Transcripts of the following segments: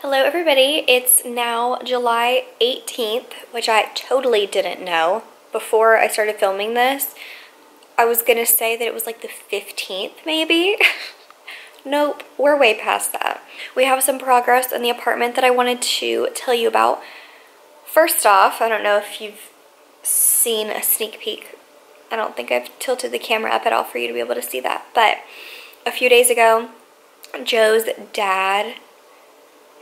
Hello everybody, it's now July 18th, which I totally didn't know. Before I started filming this, I was gonna say that it was like the 15th maybe. Nope, we're way past that. We have some progress in the apartment that I wanted to tell you about. First off, I don't know if you've seen a sneak peek. I don't think I've tilted the camera up at all for you to be able to see that, but a few days ago, Joe's dad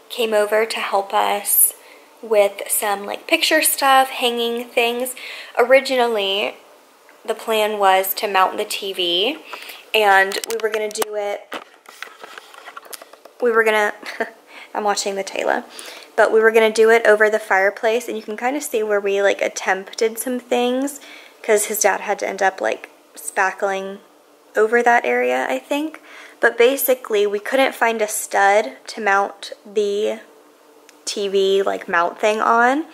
came over to help us with some like picture stuff, hanging things. Originally, the plan was to mount the TV, and we were gonna do it, I'm watching the Taylor, but we were gonna do it over the fireplace, and you can kind of see where we like attempted some things, because his dad had to end up like spackling over that area, I think. But basically, we couldn't find a stud to mount the TV like mount thing on.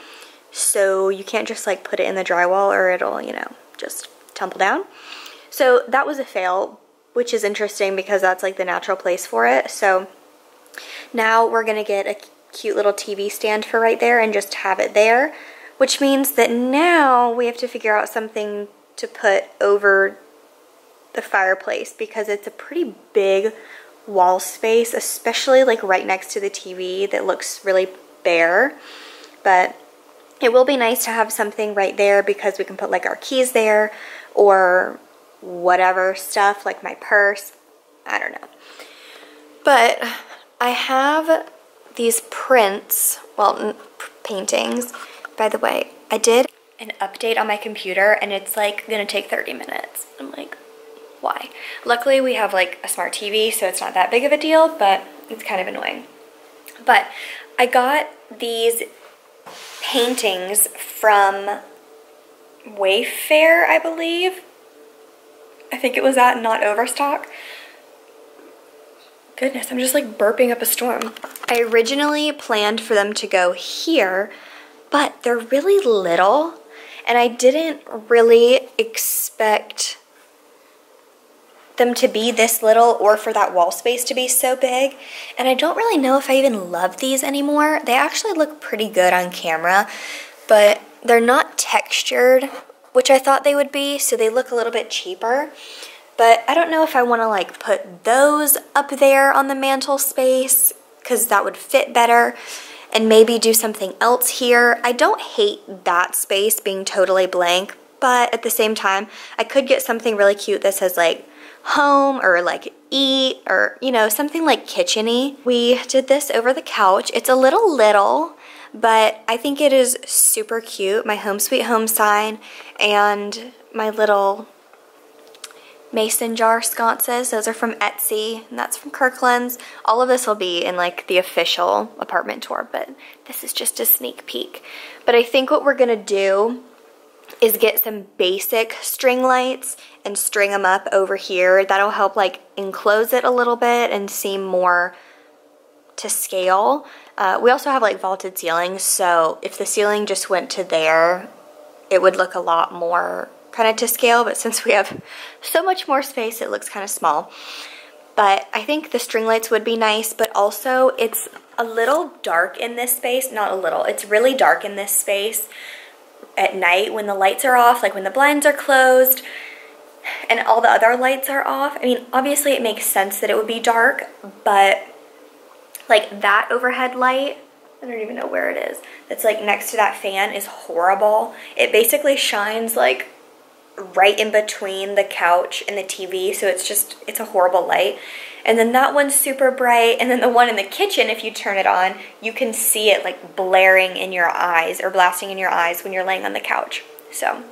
So you can't just like put it in the drywall or it'll, you know, just tumble down. So that was a fail, which is interesting because that's like the natural place for it. So now we're gonna get a cute little TV stand for right there and just have it there, which means that now we have to figure out something to put over the fireplace because it's a pretty big wall space, especially like right next to the TV that looks really bare. But it will be nice to have something right there because we can put like our keys there or whatever stuff, like my purse, I don't know. But I have these prints, well, paintings. By the way, I did an update on my computer and it's like gonna take 30 minutes. I'm like, why? Luckily we have like a smart TV, so it's not that big of a deal, but it's kind of annoying. But I got these paintings from Wayfair, I believe. I think it was at Not Overstock. Goodness, I'm just like burping up a storm. I originally planned for them to go here, but they're really little, and I didn't really expect them to be this little or for that wall space to be so big. And I don't really know if I even love these anymore. They actually look pretty good on camera, but they're not textured, which I thought they would be, so they look a little bit cheaper. But I don't know if I want to like put those up there on the mantle space because that would fit better, and maybe do something else here. I don't hate that space being totally blank, but at the same time, I could get something really cute that says like home or like eat or, you know, something like kitchen-y. We did this over the couch. It's a little, but I think it is super cute. My home sweet home sign and my little mason jar sconces. Those are from Etsy, and that's from Kirkland's. All of this will be in like the official apartment tour, but this is just a sneak peek. But I think what we're gonna do is get some basic string lights and string them up over here. That'll help like enclose it a little bit and seem more to scale. We also have like vaulted ceilings, so if the ceiling just went to there, it would look a lot more kind of to scale, but since we have so much more space, it looks kind of small. But I think the string lights would be nice, but also it's a little dark in this space. Not a little, it's really dark in this space at night when the lights are off, like when the blinds are closed and all the other lights are off. I mean, obviously it makes sense that it would be dark, but like that overhead light, I don't even know where it is, that's like next to that fan is horrible. It basically shines like right in between the couch and the TV, so it's a horrible light. And then that one's super bright, and then the one in the kitchen, if you turn it on, you can see it like blaring in your eyes or blasting in your eyes when you're laying on the couch. So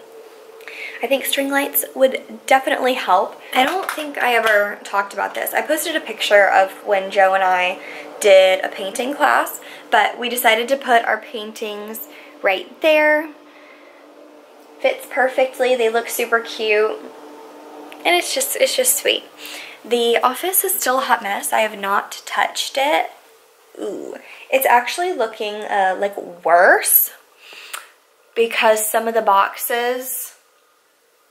I think string lights would definitely help. I don't think I ever talked about this. I posted a picture of when Joe and I did a painting class, but we decided to put our paintings right there. Fits perfectly, they look super cute, and it's just sweet. The office is still a hot mess. I have not touched it. Ooh, it's actually looking like worse because some of the boxes,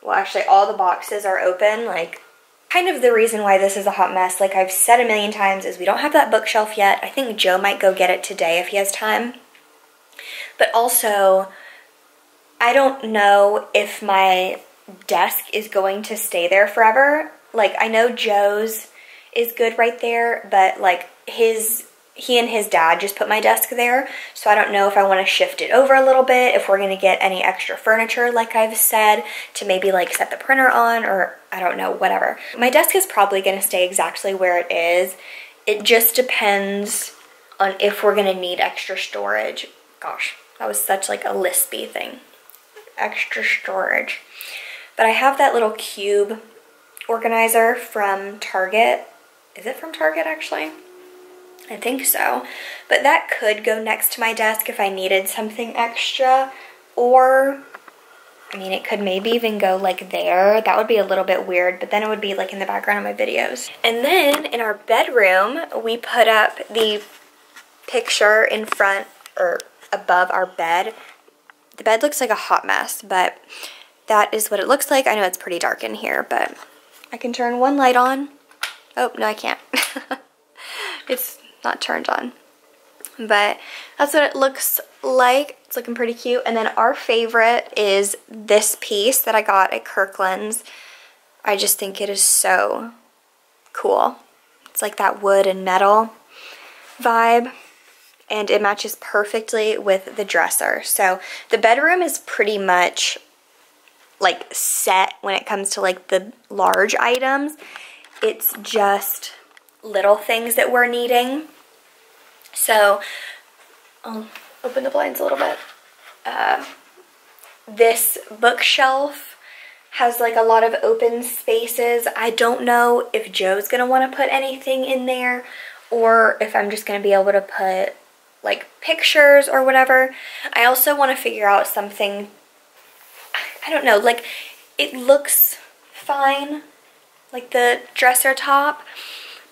well actually all the boxes are open, like kind of the reason why this is a hot mess, like I've said a million times, is we don't have that bookshelf yet. I think Joe might go get it today if he has time. But also, I don't know if my desk is going to stay there forever. Like, I know Joe's is good right there, but like he and his dad just put my desk there, so I don't know if I want to shift it over a little bit, if we're going to get any extra furniture, like I've said, to maybe like set the printer on, or I don't know, whatever. My desk is probably going to stay exactly where it is. It just depends on if we're going to need extra storage. Gosh, that was such like a lispy thing. Extra storage. But I have that little cube organizer from Target. Is it from Target actually? I think so. But that could go next to my desk if I needed something extra. Or, I mean, it could maybe even go like there. That would be a little bit weird, but then it would be like in the background of my videos. And then in our bedroom, we put up the picture in front or above our bed. The bed looks like a hot mess, but that is what it looks like. I know it's pretty dark in here, but I can turn one light on. Oh, no, I can't. It's not turned on. But that's what it looks like. It's looking pretty cute. And then our favorite is this piece that I got at Kirkland's. I just think it is so cool. It's like that wood and metal vibe. And it matches perfectly with the dresser. So the bedroom is pretty much like set when it comes to like the large items. It's just little things that we're needing. So I'll open the blinds a little bit. This bookshelf has like a lot of open spaces. I don't know if Joe's gonna want to put anything in there, or if I'm just gonna be able to put like pictures or whatever. I also want to figure out something, I don't know, like it looks fine, like the dresser top,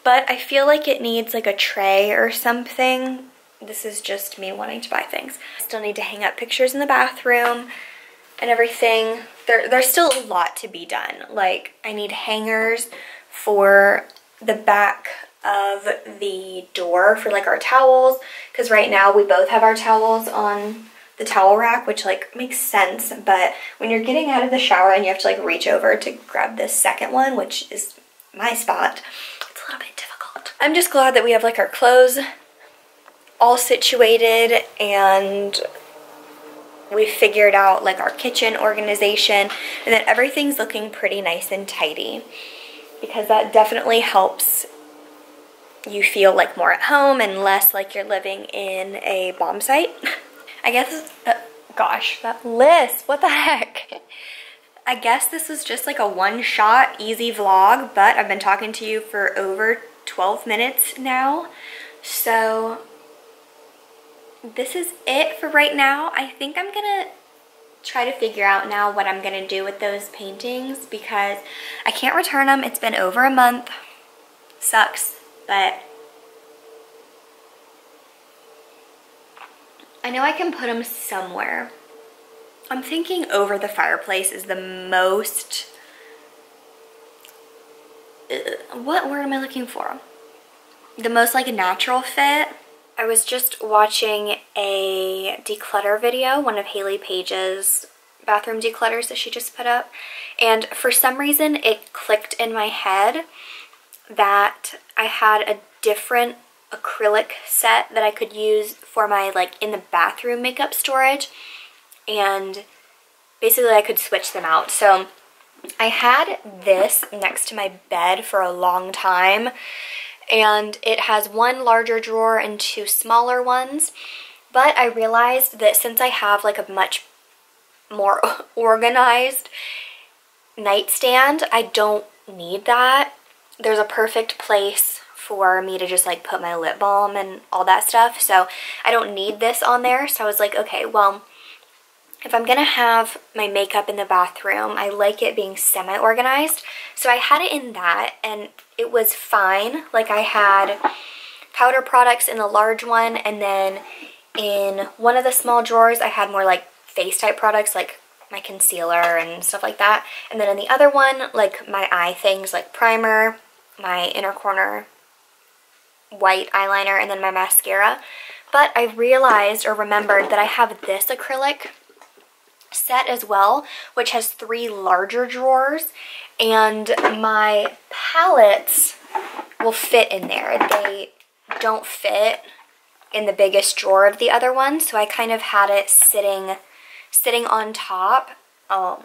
but I feel like it needs like a tray or something. This is just me wanting to buy things. I still need to hang up pictures in the bathroom and everything. There's still a lot to be done. Like I need hangers for the back of the door for like our towels, because right now we both have our towels on the towel rack, which like makes sense, but when you're getting out of the shower and you have to like reach over to grab this second one, which is my spot, it's a little bit difficult. I'm just glad that we have like our clothes all situated and we figured out like our kitchen organization and that everything's looking pretty nice and tidy, because that definitely helps you feel like more at home and less like you're living in a bomb site. I guess, gosh, that list, what the heck? I guess this is just like a one-shot easy vlog, but I've been talking to you for over 12 minutes now. So this is it for right now. I think I'm gonna try to figure out now what I'm gonna do with those paintings, because I can't return them. It's been over a month. Sucks, but I know I can put them somewhere. I'm thinking over the fireplace is the most, what word am I looking for? The most like a natural fit. I was just watching a declutter video, one of Haley Page's bathroom declutters that she just put up, and for some reason it clicked in my head that I had a different acrylic set that I could use for my like in the bathroom makeup storage, and basically I could switch them out. So I had this next to my bed for a long time, and it has one larger drawer and two smaller ones, but I realized that since I have like a much more organized nightstand, I don't need that. There's a perfect place for me to just like put my lip balm and all that stuff, so I don't need this on there. So I was like, okay, well, if I'm gonna have my makeup in the bathroom, I like it being semi-organized. So I had it in that and it was fine. Like I had powder products in the large one, and then in one of the small drawers I had more like face type products like my concealer and stuff like that. And then in the other one, like my eye things like primer, my inner corner white eyeliner, and then my mascara. But I realized or remembered that I have this acrylic set as well, which has 3 larger drawers, and my palettes will fit in there. They don't fit in the biggest drawer of the other one, so I kind of had it sitting on top. I'll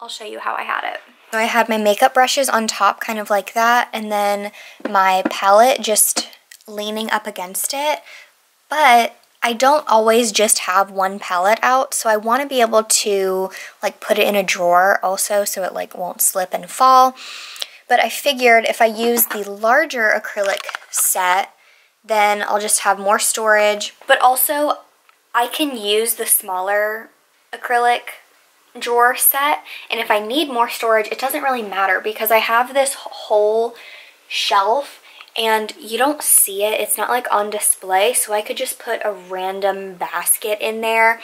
show you how I had it. So I had my makeup brushes on top, kind of like that, and then my palette just leaning up against it. But I don't always just have one palette out, so I want to be able to like put it in a drawer also so it like won't slip and fall. But I figured if I use the larger acrylic set, then I'll just have more storage. But also, I can use the smaller acrylic drawer set, and if I need more storage, it doesn't really matter because I have this whole shelf and you don't see it. It's not like on display, so I could just put a random basket in there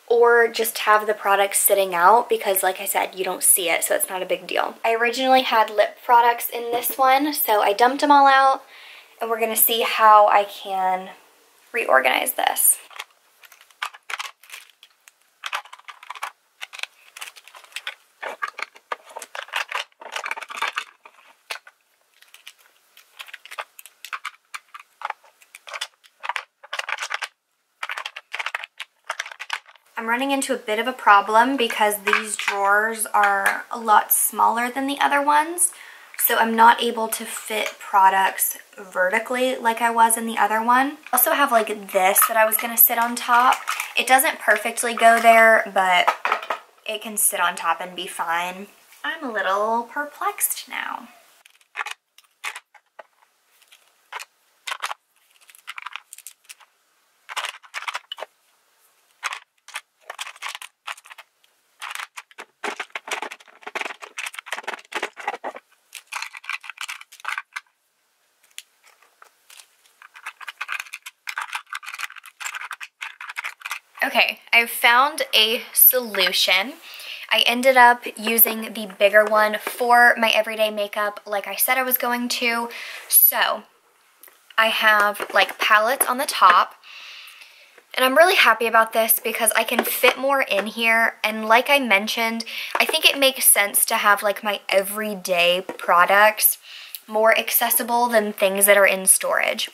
or just have the products sitting out because, like I said, you don't see it, so it's not a big deal. I originally had lip products in this one, so I dumped them all out, and we're gonna see how I can reorganize this. I'm running into a bit of a problem because these drawers are a lot smaller than the other ones, so I'm not able to fit products vertically like I was in the other one. I also have like this that I was going to sit on top. It doesn't perfectly go there, but it can sit on top and be fine. I'm a little perplexed now. Okay, I've found a solution. I ended up using the bigger one for my everyday makeup like I said I was going to. So I have like palettes on the top, and I'm really happy about this because I can fit more in here, and like I mentioned, I think it makes sense to have like my everyday products more accessible than things that are in storage.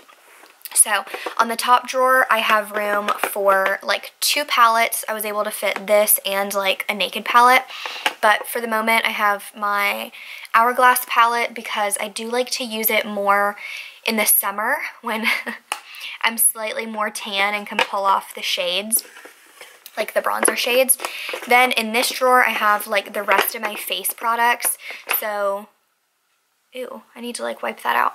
So on the top drawer, I have room for like 2 palettes. I was able to fit this and like a naked palette. But for the moment, I have my Hourglass palette because I do like to use it more in the summer when I'm slightly more tan and can pull off the shades, like the bronzer shades. Then in this drawer, I have like the rest of my face products. So, ew, I need to like wipe that out.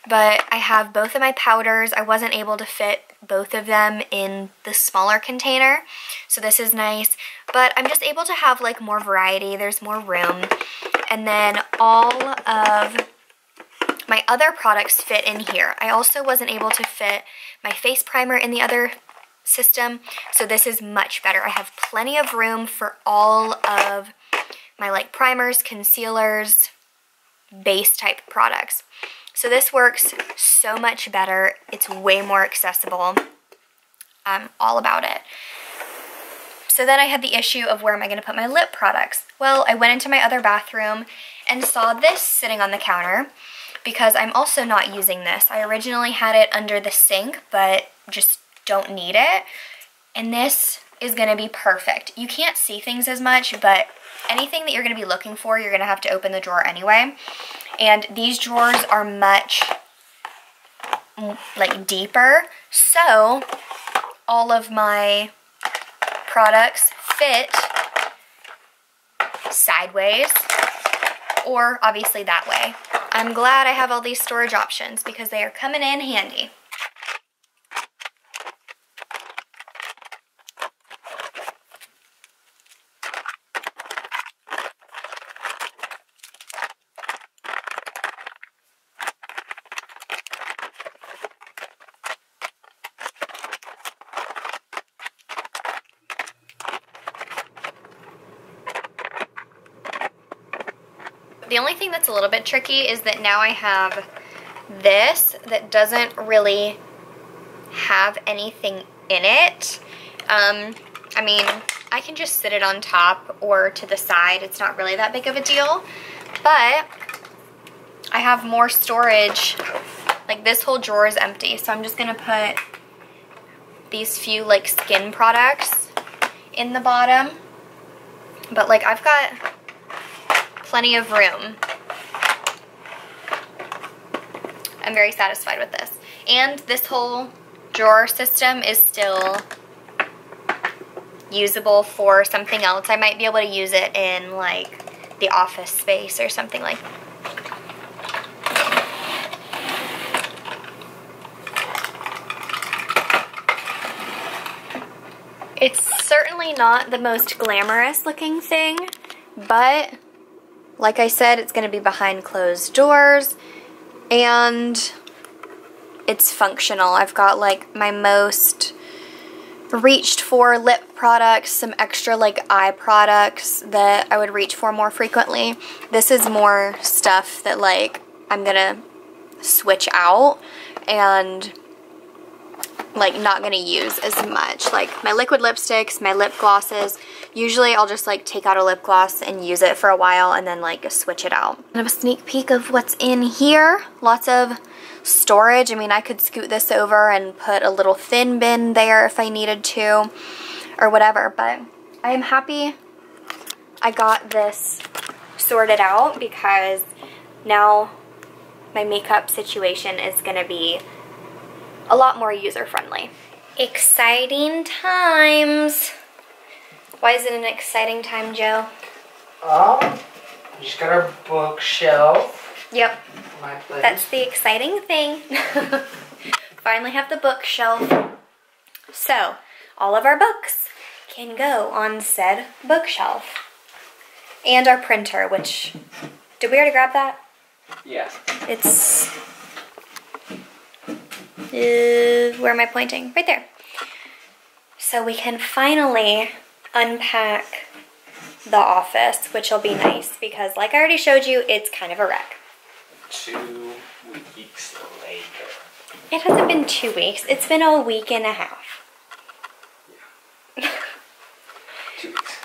But I have both of my powders. I wasn't able to fit both of them in the smaller container, so this is nice. But I'm just able to have like more variety. There's more room. And then all of my other products fit in here. I also wasn't able to fit my face primer in the other system, so this is much better. I have plenty of room for all of my like primers, concealers, base type products. So this works so much better. It's way more accessible. I'm all about it. So then I had the issue of where am I going to put my lip products? Well, I went into my other bathroom and saw this sitting on the counter because I'm also not using this. I originally had it under the sink, but just don't need it. And this is going to be perfect. You can't see things as much, but anything that you're going to be looking for, you're going to have to open the drawer anyway. And these drawers are much like deeper, so all of my products fit sideways or obviously that way. I'm glad I have all these storage options because they are coming in handy. The only thing that's a little bit tricky is that now I have this that doesn't really have anything in it. I mean, I can just sit it on top or to the side. It's not really that big of a deal, but I have more storage. Like this whole drawer is empty, so I'm just gonna put these few like skin products in the bottom. But like I've got plenty of room. I'm very satisfied with this. And this whole drawer system is still usable for something else. I might be able to use it in like the office space or something like that. It's certainly not the most glamorous looking thing, but like I said, it's going to be behind closed doors and it's functional. I've got like my most reached for lip products, some extra like eye products that I would reach for more frequently. This is more stuff that like I'm gonna switch out and like not gonna use as much. Like my liquid lipsticks, my lip glosses, usually I'll just like take out a lip gloss and use it for a while and then like switch it out. I have a sneak peek of what's in here. Lots of storage. I mean, I could scoot this over and put a little thin bin there if I needed to or whatever, but I am happy I got this sorted out because now my makeup situation is gonna be a lot more user-friendly. Exciting times. Why is it an exciting time, Joe? We just got our bookshelf. Yep. My place. That's the exciting thing. Finally have the bookshelf. So, all of our books can go on said bookshelf. And our printer, which, did we already grab that? Yeah. It's, where am I pointing? Right there. So we can finally unpack the office, which will be nice because like I already showed you, it's kind of a wreck. 2 weeks later. It hasn't been 2 weeks. It's been a week and a half. Yeah. 2 weeks.